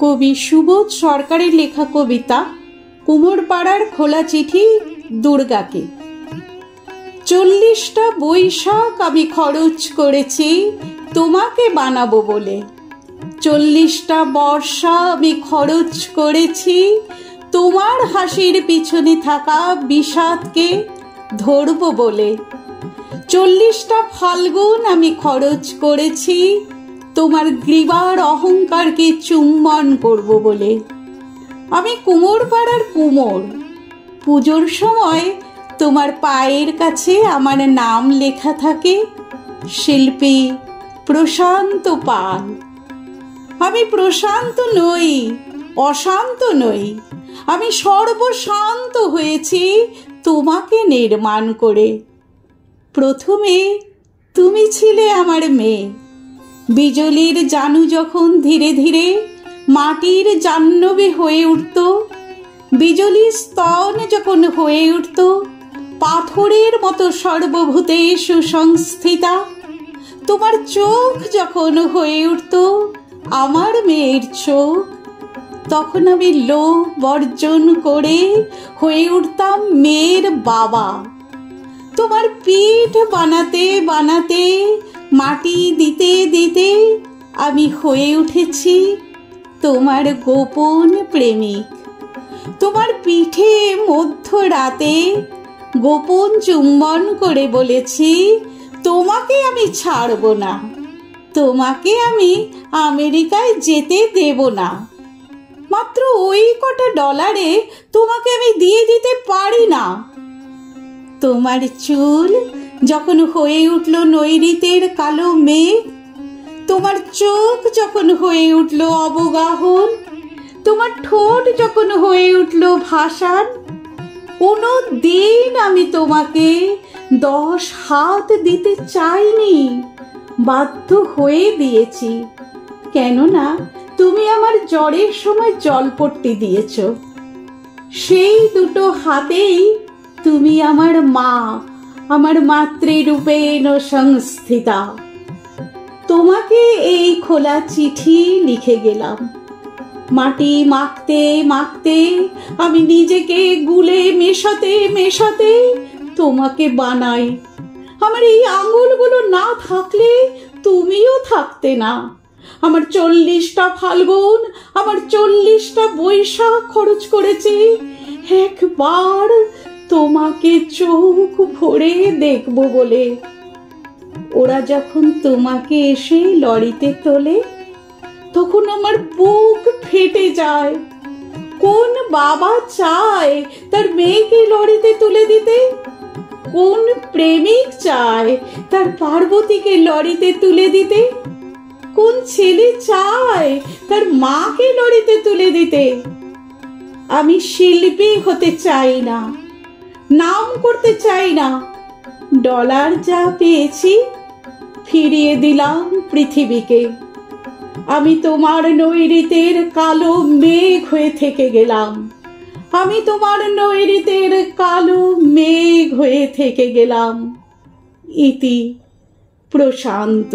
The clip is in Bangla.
কবি সুবোধ সরকারের লেখা কবিতা কুমোরপাড়ার খোলা চিঠি দুর্গাকে। 40টা বৈশাখ আমি খরচ করেছি তোমাকে বানাবো বলে, 40টা বর্ষা আমি খরচ করেছি তোমার হাসির পিছনে থাকা বিষাদকে ধরবো বলে, 40টা ফাল্গুন আমি খরচ করেছি তোমার গ্রীবার অহংকারকে চুম্বন করব বলে। আমি কুমোরপাড়ার কুমোর, পুজোর সময় তোমার পায়ের কাছে আমার নাম লেখা থাকে, শিল্পী প্রশান্ত পাল। আমি প্রশান্ত নই, অশান্ত নই, আমি সর্বশান্ত হয়েছি তোমাকে নির্মাণ করে। প্রথমে তুমি ছিলে আমার মেয়ে, বিজলির জানু যখন ধীরে ধীরে মাটির জাহ্নবী হয়ে উঠত, বিজলির স্তন যখন হয়ে উঠত পাথরের মতো সর্বভূতে সুসংস্থিতা, তোমার চোখ যখন হয়ে উঠত আমার মেয়ের চোখ, তখন আমি লোভ বর্জন করে হয়ে উঠতাম মেয়ের বাবা। তোমার পিঠ বানাতে বানাতে, মাটি দিতে দিতে আমি হয়ে উঠেছি তোমার গোপন প্রেমিক। তোমার পিঠে মধ্যরাতে গোপন চুম্বন করে বলেছি তোমাকে আমি ছাড়ব না, তোমাকে আমি আমেরিকায় যেতে দেব না। মাত্র ওই কটা ডলারে তোমাকে আমি দিয়ে দিতে পারি না। তোমার চুল যখন হয়ে উঠল নৈঋতের কালো মেঘ, তোমার চোখ যখন হয়ে উঠল অবগাহন, তোমার ঠোঁট যখন হয়ে উঠল ভাষান, কোনো দিন আমি তোমাকে 10 হাত দিতে চাইনি, বাধ্য হয়ে দিয়েছি। কেননা তুমি আমার জ্বরের সময় জলপট্টি দিয়েছ, সেই দুটো হাতেই তুমি আমার মা, আমার মাতৃরূপেণ সংস্থিতা। তোমাকে এই খোলা চিঠি লিখে গেলাম। মাটি মাখতে মাখতে আমি নিজেকে গুলে মেশাতে মেশাতে তোমাকে বানাই। আমার এই আঙুলগুলো না থাকলে তুমিও থাকতে না। আমার 40টা ফাল্গুন, আমার 40টা বৈশাখ খরচ করেছি একবার তোমাকে চোখ ভরে দেখব বলে। ওরা যখন তোমাকে এসে লরিতে তোলে তখন আমার বুক ফেটে যায়। কোন বাবা চায় তার মেয়েকে লরিতে তুলে দিতে? কোন প্রেমিক চায় তার পার্বতীকে লরিতে তুলে দিতে? কোন ছেলে চায় তার মাকে লরিতে তুলে দিতে? আমি শিল্পী হতে চাই না, নাম করতে চাই না। ডলার যা পেয়েছি ফিরিয়ে দিলাম পৃথিবীকে। আমি তোমার নৈঋতের কালো মেঘ হয়ে থেকে গেলাম, আমি তোমার নৈঋতের কালো মেঘ হয়ে থেকে গেলাম। ইতি প্রশান্ত।